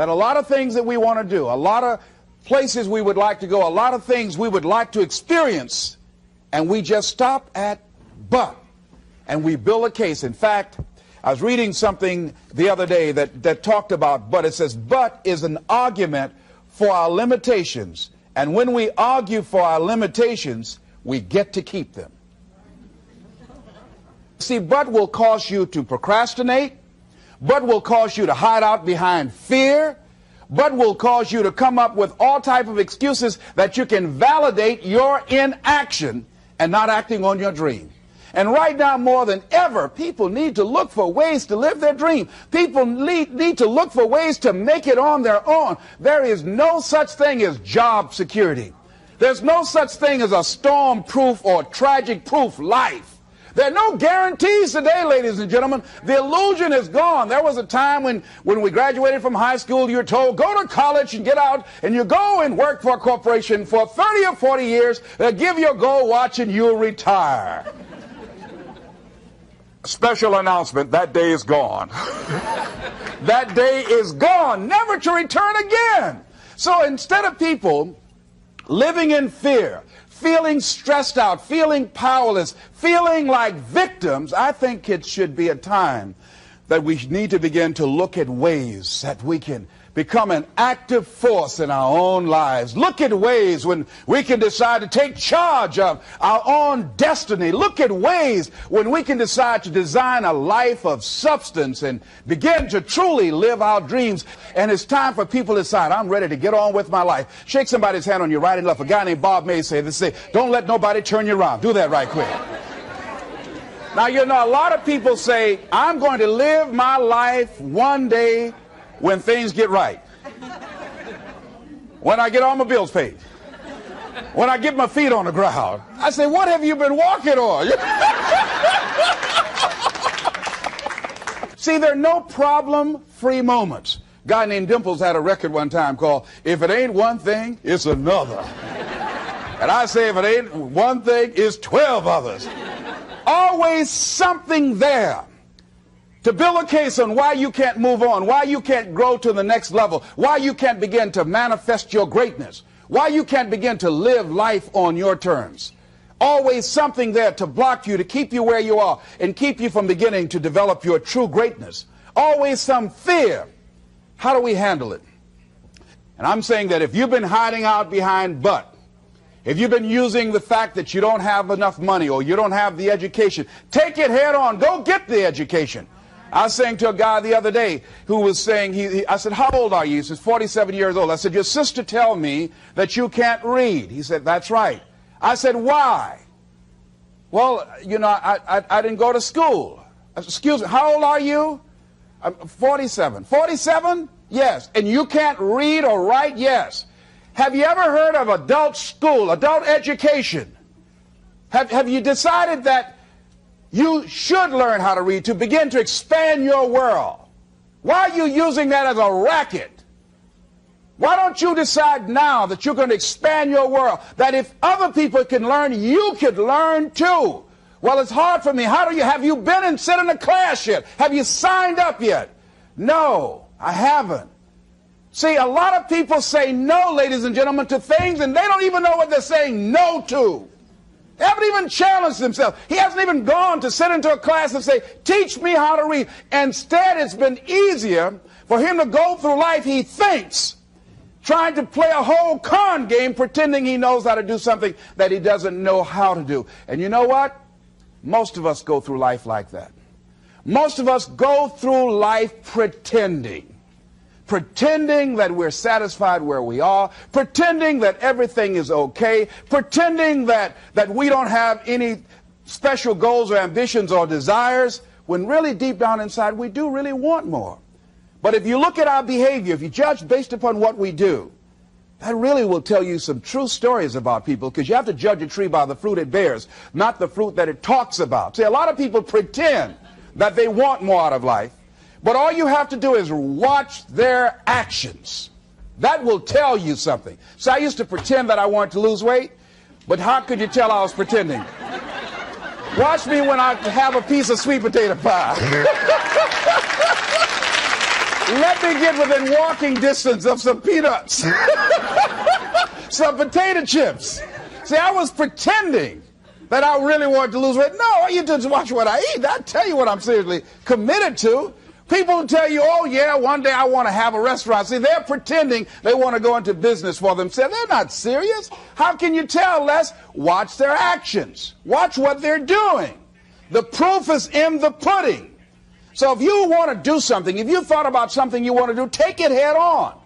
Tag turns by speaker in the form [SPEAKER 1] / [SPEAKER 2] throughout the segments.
[SPEAKER 1] that a lot of things that we want to do, a lot of places we would like to go, a lot of things we would like to experience, and we just stop at but, and we build a case. In fact, I was reading something the other day that talked about but. It says, but is an argument for our limitations. And when we argue for our limitations, we get to keep them. See, but will cause you to procrastinate. But will cause you to hide out behind fear. But will cause you to come up with all type of excuses that you can validate your inaction and not acting on your dream. And right now, more than ever, people need to look for ways to live their dream. People need to look for ways to make it on their own. There is no such thing as job security. There's no such thing as a storm-proof or tragic-proof life. There are no guarantees today, ladies and gentlemen. The illusion is gone. There was a time when we graduated from high school, you were told, go to college and get out, and you go and work for a corporation for 30 or 40 years. They'll give you a gold watch and you'll retire. Special announcement, that day is gone. That day is gone, never to return again. So instead of people living in fear, feeling stressed out, feeling powerless, feeling like victims, I think it should be a time that we need to begin to look at ways that we can become an active force in our own lives. Look at ways when we can decide to take charge of our own destiny. Look at ways when we can decide to design a life of substance and begin to truly live our dreams. And it's time for people to decide, I'm ready to get on with my life. Shake somebody's hand on your right and left. A guy named Bob May said this, don't let nobody turn you around. Do that right quick. Now, you know, a lot of people say, I'm going to live my life one day when things get right. When I get all my bills paid. When I get my feet on the ground. I say, what have you been walking on? See, there are no problem-free moments. A guy named Dimples had a record one time called, If It Ain't One Thing, It's Another. And I say, if it ain't one thing, it's 12 others. Always something there to build a case on why you can't move on, why you can't grow to the next level, why you can't begin to manifest your greatness, why you can't begin to live life on your terms. Always something there to block you, to keep you where you are, and keep you from beginning to develop your true greatness. Always some fear. How do we handle it? And I'm saying that if you've been hiding out behind but, if you've been using the fact that you don't have enough money or you don't have the education, take it head on. Go get the education. I was saying to a guy the other day who was saying, I said, how old are you? He says, 47 years old. I said, your sister tell me that you can't read. He said, that's right. I said, why? Well, you know, I didn't go to school. I said, excuse me, how old are you? I'm 47. 47? Yes. And you can't read or write? Yes. Have you ever heard of adult school, adult education? Have you decided that you should learn how to read to begin to expand your world? Why are you using that as a racket? Why don't you decide now that you're going to expand your world, that if other people can learn, you could learn too? Well, it's hard for me. Have you been and sit in a class yet? Have you signed up yet? No, I haven't. See, a lot of people say no, ladies and gentlemen, to things, and they don't even know what they're saying no to. They haven't even challenged themselves. He hasn't even gone to sit into a class and say, teach me how to read. Instead, it's been easier for him to go through life, he thinks, trying to play a whole con game, pretending he knows how to do something that he doesn't know how to do. And you know what? Most of us go through life like that. Most of us go through life pretending that we're satisfied where we are, pretending that everything is okay, pretending that we don't have any special goals or ambitions or desires, when really deep down inside we do really want more. But if you look at our behavior, if you judge based upon what we do, that really will tell you some true stories about people, because you have to judge a tree by the fruit it bears, not the fruit that it talks about. See, a lot of people pretend that they want more out of life, but all you have to do is watch their actions. That will tell you something. So I used to pretend that I wanted to lose weight, but how could you tell I was pretending? Watch me when I have a piece of sweet potato pie. Let me get within walking distance of some peanuts, some potato chips. See, I was pretending that I really wanted to lose weight. No, all you do is watch what I eat. I tell you what I'm seriously committed to. People tell you, oh yeah, one day I want to have a restaurant. See, they're pretending they want to go into business for themselves. They're not serious. How can you tell, Les? Watch their actions. Watch what they're doing. The proof is in the pudding. So if you want to do something, if you thought about something you want to do, take it head on.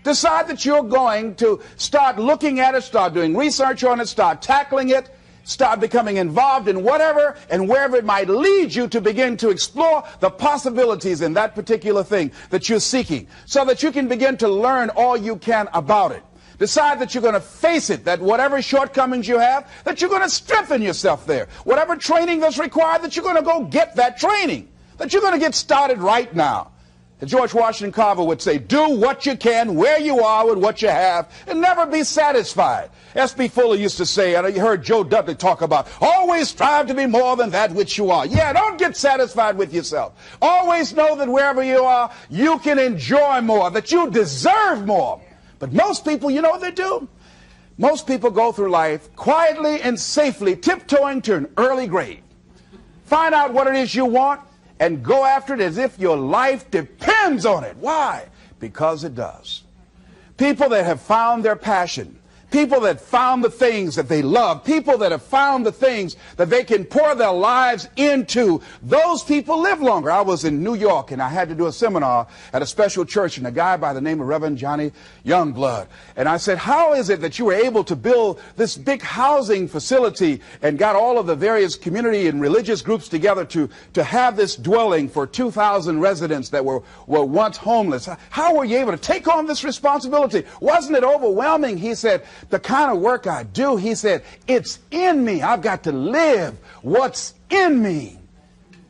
[SPEAKER 1] Decide that you're going to start looking at it, start doing research on it, start tackling it. Start becoming involved in whatever and wherever it might lead you to begin to explore the possibilities in that particular thing that you're seeking so that you can begin to learn all you can about it. Decide that you're going to face it, that whatever shortcomings you have, that you're going to strengthen yourself there. Whatever training that's required, that you're going to go get that training, that you're going to get started right now. And George Washington Carver would say, do what you can, where you are with what you have, and never be satisfied. S.B. Fuller used to say, and you heard Joe Dudley talk about, always strive to be more than that which you are. Yeah, don't get satisfied with yourself. Always know that wherever you are, you can enjoy more, that you deserve more. But most people, you know what they do? Most people go through life quietly and safely, tiptoeing to an early grave. Find out what it is you want, and go after it as if your life depends on it. Why? Because it does. People that have found their passion, people that found the things that they love, people that have found the things that they can pour their lives into, those people live longer. I was in New York and I had to do a seminar at a special church, and a guy by the name of Reverend Johnny Youngblood. And I said, how is it that you were able to build this big housing facility and got all of the various community and religious groups together to have this dwelling for 2,000 residents that were once homeless? How were you able to take on this responsibility? Wasn't it overwhelming? He said, the kind of work I do, he said, it's in me. I've got to live what's in me.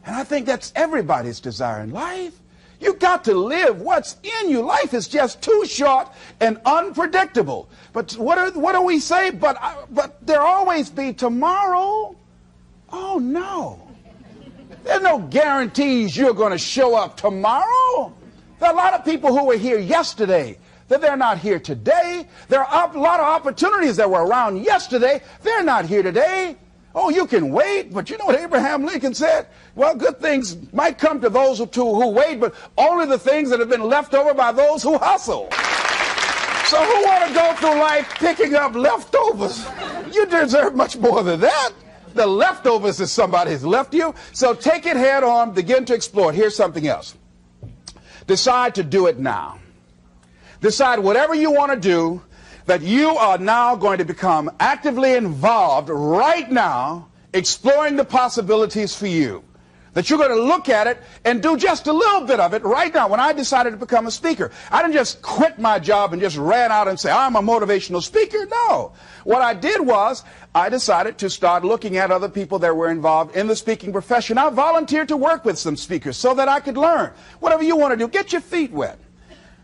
[SPEAKER 1] And I think that's everybody's desire in life. You've got to live what's in you. Life is just too short and unpredictable. But what do we say? But there'll always be tomorrow. Oh, no. There's no guarantees you're going to show up tomorrow. There are a lot of people who were here yesterday that they're not here today. There are a lot of opportunities that were around yesterday. They're not here today. Oh, you can wait, but you know what Abraham Lincoln said? Well, good things might come to those who wait, but only the things that have been left over by those who hustle. So who want to go through life picking up leftovers? You deserve much more than that. The leftovers is somebody has left you. So take it head on, begin to explore it. Here's something else. Decide to do it now. Decide whatever you want to do, that you are now going to become actively involved right now, exploring the possibilities for you. That you're going to look at it and do just a little bit of it right now. When I decided to become a speaker, I didn't just quit my job and just ran out and say, I'm a motivational speaker. No. What I did was I decided to start looking at other people that were involved in the speaking profession. I volunteered to work with some speakers so that I could learn. Whatever you want to do, get your feet wet.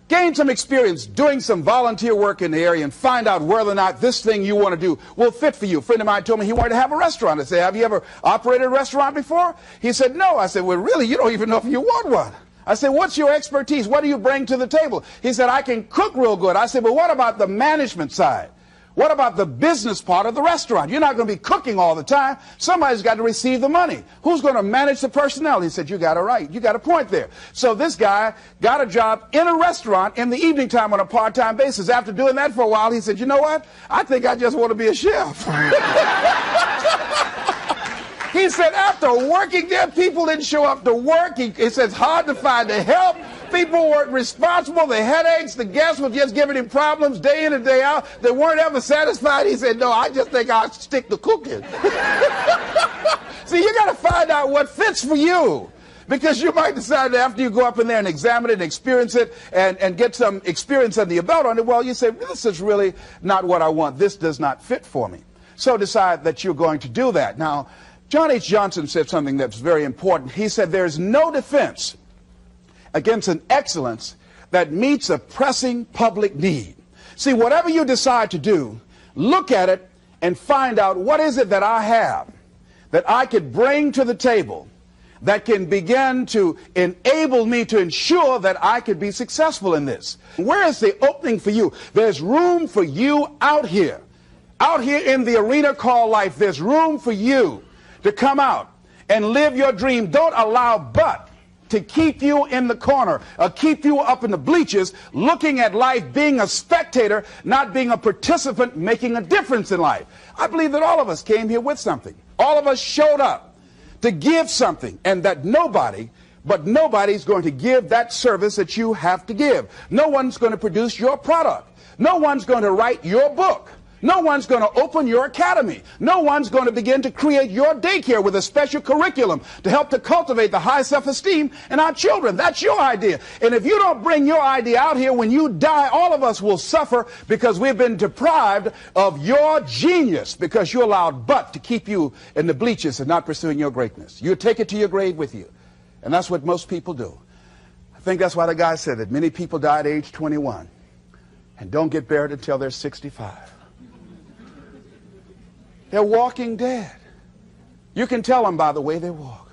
[SPEAKER 1] Gain some experience doing some volunteer work in the area and find out whether or not this thing you want to do will fit for you. A friend of mine told me he wanted to have a restaurant. I said, have you ever operated a restaurant before? He said, no. I said, well, really, you don't even know if you want one. I said, what's your expertise? What do you bring to the table? He said, I can cook real good. I said, but what about the management side? What about the business part of the restaurant? You're not going to be cooking all the time. Somebody's got to receive the money. Who's going to manage the personnel? He said, you got it right. You got a point there. So this guy got a job in a restaurant in the evening time on a part-time basis. After doing that for a while, he said, you know what? I think I just want to be a chef. He said, after working there, people didn't show up to work. He said, it's hard to find the help. People weren't responsible. The headaches, the guests were just giving him problems day in and day out. They weren't ever satisfied. He said, no, I just think I'll stick to cooking. See, you got to find out what fits for you. Because you might decide that after you go up in there and examine it and experience it and get some experience under your belt on it, well, you say, this is really not what I want. This does not fit for me. So decide that you're going to do that. Now, John H. Johnson said something that's very important. He said, there's no defense against an excellence that meets a pressing public need. See, whatever you decide to do, look at it and find out what is it that I have that I could bring to the table that can begin to enable me to ensure that I could be successful in this. Where is the opening for you? There's room for you out here in the arena called life. There's room for you to come out and live your dream. Don't allow but to keep you in the corner, or keep you up in the bleachers, looking at life, being a spectator, not being a participant, making a difference in life. I believe that all of us came here with something. All of us showed up to give something, and that nobody's going to give that service that you have to give. No one's going to produce your product. No one's going to write your book. No one's going to open your academy. No one's going to begin to create your daycare with a special curriculum to help to cultivate the high self-esteem in our children. That's your idea. And if you don't bring your idea out here, when you die, all of us will suffer because we've been deprived of your genius, because you allowed but to keep you in the bleachers and not pursuing your greatness. You take it to your grave with you. And that's what most people do. I think that's why the guy said that many people die at age 21 and don't get buried until they're 65. They're walking dead. You can tell them by the way they walk.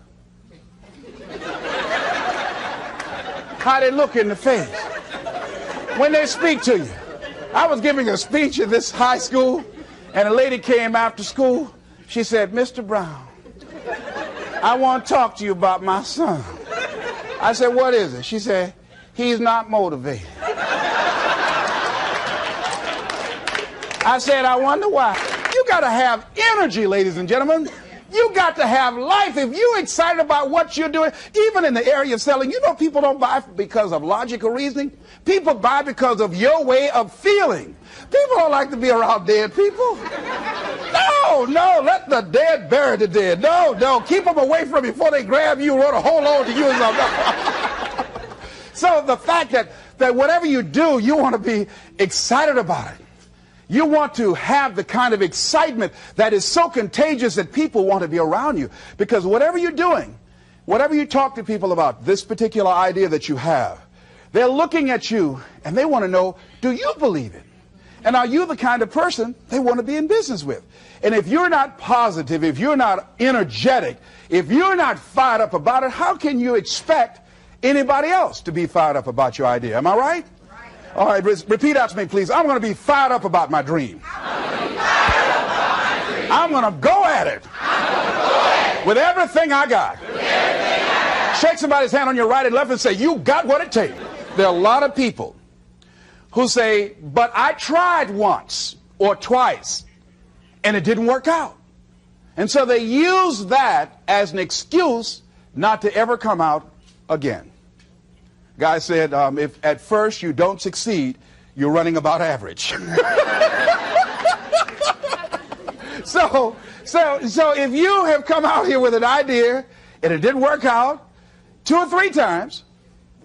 [SPEAKER 1] How they look in the face. When they speak to you. I was giving a speech at this high school, and a lady came after school. She said, "Mr. Brown, I want to talk to you about my son." I said, "What is it?" She said, "He's not motivated." I said, "I wonder why." You got to have energy, ladies and gentlemen. You got to have life. If you're excited about what you're doing, even in the area of selling, you know, people don't buy because of logical reasoning. People buy because of your way of feeling. People don't like to be around dead people. No, let the dead bury the dead. No, keep them away from you before they grab you or hold on to you or something. So the fact that whatever you do, you want to be excited about it. You want to have the kind of excitement that is so contagious that people want to be around you. Because whatever you're doing, whatever you talk to people about, this particular idea that you have, they're looking at you and they want to know, do you believe it? And are you the kind of person they want to be in business with? And if you're not positive, if you're not energetic, if you're not fired up about it, how can you expect anybody else to be fired up about your idea? Am I right? All right, repeat after me, please. I'm going to be fired up about my dream. I'm going to go at it with everything I got. Shake somebody's hand on your right and left and say, "You got what it takes." There are a lot of people who say, "But I tried once or twice and it didn't work out." And so they use that as an excuse not to ever come out again. Guy said, if at first you don't succeed, you're running about average. So if you have come out here with an idea and it didn't work out 2 or 3 times,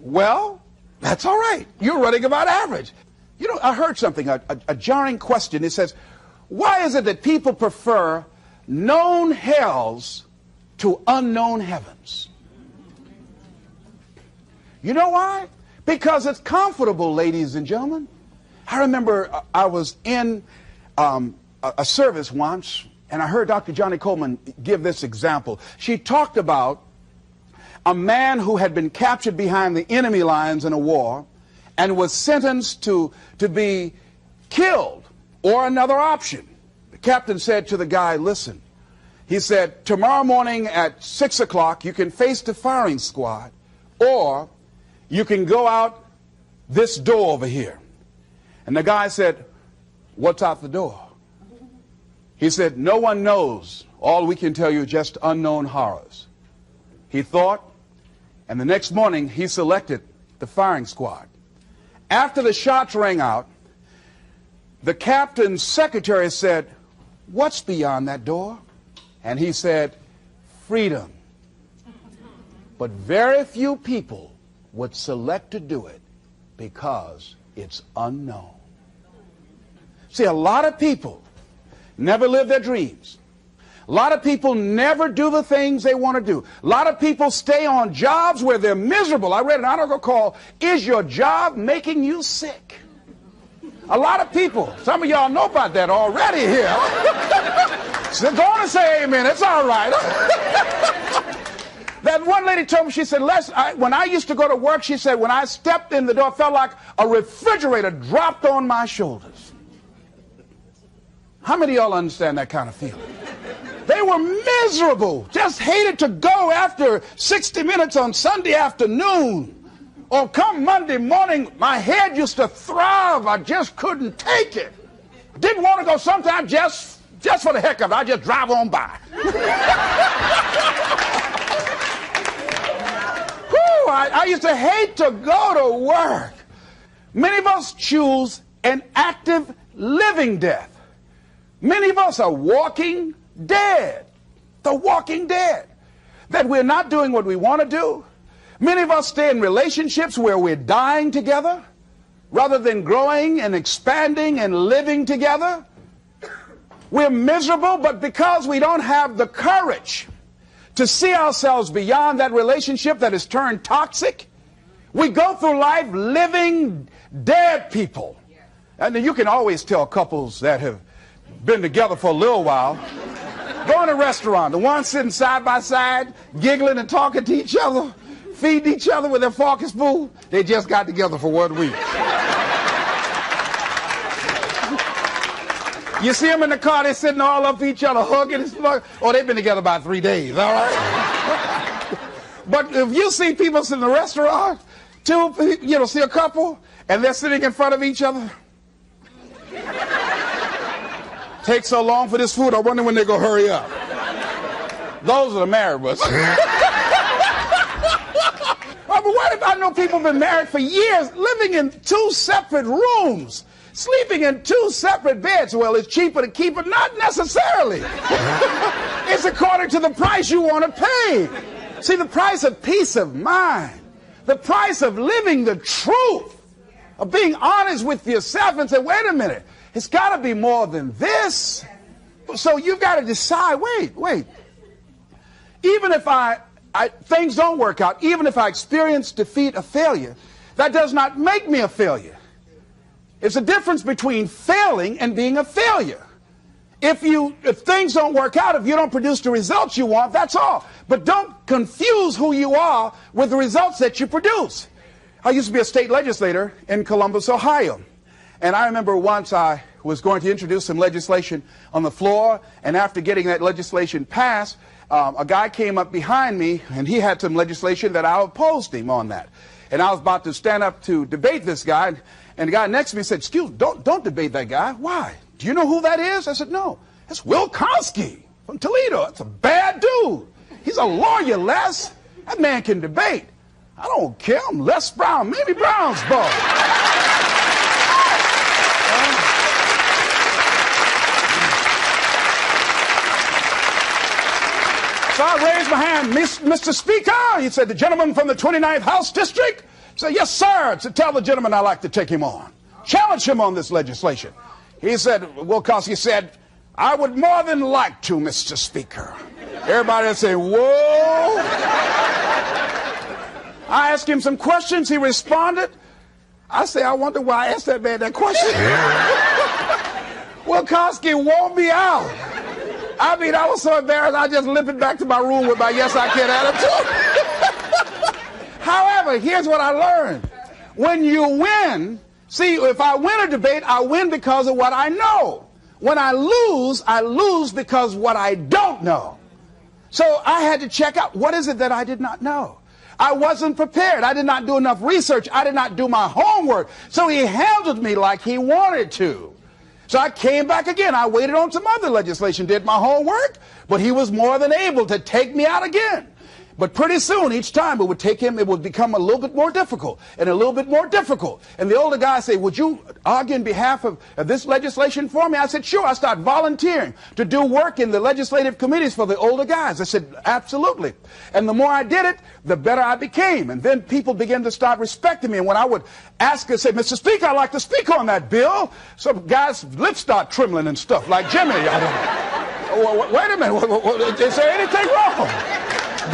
[SPEAKER 1] well, that's all right. You're running about average. You know, I heard something, a jarring question. It says, why is it that people prefer known hells to unknown heavens? You know why? Because it's comfortable, ladies and gentlemen. I remember I was in a service once, and I heard Dr. Johnny Coleman give this example. She talked about a man who had been captured behind the enemy lines in a war and was sentenced to be killed or another option. The captain said to the guy, "Listen," he said, "tomorrow morning at 6 o'clock you can face the firing squad, or you can go out this door over here." And the guy said, "What's out the door?" He said, "No one knows. All we can tell you is just unknown horrors." He thought, and the next morning he selected the firing squad. After the shots rang out, the captain's secretary said, "What's beyond that door?" And he said, "Freedom." But very few people would select to do it because it's unknown. See, a lot of people never live their dreams. A lot of people never do the things they want to do. A lot of people stay on jobs where they're miserable. I read an article called, "Is Your Job Making You Sick?" A lot of people, some of y'all know about that already here. So go on and say amen. It's all right. And one lady told me, she said, Les, when I used to go to work, she said, when I stepped in the door, it felt like a refrigerator dropped on my shoulders. How many of y'all understand that kind of feeling? They were miserable, just hated to go after 60 minutes on Sunday afternoon. Or come Monday morning, my head used to throb. I just couldn't take it. Didn't want to go sometimes just for the heck of it. I just drive on by. Whew, I used to hate to go to work. Many of us choose an active living death. Many of us are walking dead. The walking dead. That we're not doing what we want to do. Many of us stay in relationships where we're dying together rather than growing and expanding and living together. We're miserable, but because we don't have the courage to see ourselves beyond that relationship that has turned toxic, we go through life living dead people. And you can always tell couples that have been together for a little while. Go in a restaurant, the ones sitting side by side, giggling and talking to each other, feeding each other with their fork and spoon, they just got together for 1 week. You see them in the car, they're sitting all up each other, hugging and stuff. Oh, they've been together about 3 days, all right? But if you see people in the restaurant, see a couple, and they're sitting in front of each other. Takes so long for this food, I wonder when they're going to hurry up. Those are the married ones. But what if I know people have been married for years, living in 2 separate rooms, sleeping in 2 separate beds? Well, it's cheaper to keep it. Not necessarily. It's according to the price you want to pay. See, the price of peace of mind, the price of living the truth, of being honest with yourself and say, wait a minute, it's got to be more than this. So you've got to decide, wait. Even if things don't work out, even if I experience defeat or failure, that does not make me a failure. It's a difference between failing and being a failure. If things don't work out, if you don't produce the results you want, that's all. But don't confuse who you are with the results that you produce. I used to be a state legislator in Columbus, Ohio. And I remember once I was going to introduce some legislation on the floor, and after getting that legislation passed, a guy came up behind me, and he had some legislation that I opposed him on that. And I was about to stand up to debate this guy, and the guy next to me said, "Excuse me, don't debate that guy." "Why? Do you know who that is?" I said, "No, it's Will Kosky from Toledo. That's a bad dude. He's a lawyer, Les. That man can debate." "I don't care. I'm Les Brown, maybe Brown's boy." So I raised my hand. "Mr. Speaker," he said, "the gentleman from the 29th House District." I said, "Yes, sir." To tell the gentleman I'd like to take him on. Challenge him on this legislation. He said, Will Kosky said, "I would more than like to, Mr. Speaker." Everybody would say, "Whoa." I asked him some questions. He responded. I say, I wonder why I asked that man that question. Will Kosky wore me out. I mean, I was so embarrassed, I just limped back to my room with my yes, I can attitude. However, here's what I learned. When you win, see, if I win a debate, I win because of what I know. When I lose because of what I don't know. So I had to check out, what is it that I did not know? I wasn't prepared. I did not do enough research. I did not do my homework. So he handled me like he wanted to. So I came back again. I waited on some other legislation, did my homework, but he was more than able to take me out again. But pretty soon, each time it would become a little bit more difficult and a little bit more difficult. And the older guy said, "Would you argue in behalf of this legislation for me?" I said, "Sure." I started volunteering to do work in the legislative committees for the older guys. I said, "Absolutely." And the more I did it, the better I became. And then people began to start respecting me. And when I would ask and say, "Mr. Speaker, I'd like to speak on that bill," some guys' lips start trembling and stuff, like Jimmy. Wait a minute, is there anything wrong?